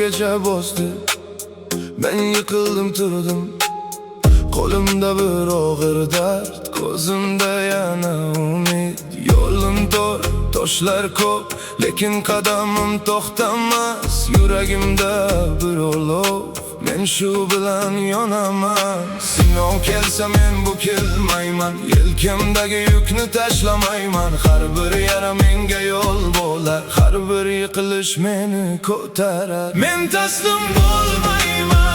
gece bozdu. Ben yıkıldım turdim. Kolumda bir ağır dert, gözümde yana umid. Yolum tor, toshlar ko'p, lekin qadamim to'xtamas. Yuragimda bir olov, men shu bilan yonaman. Sinov kelsa men bukilmayman, yelkamdagi yukni tashlamayman. Har bir yara menga yo'l bo'lar, har bir yiqilish meni ko'tarar. Men taslim bo'lmayman.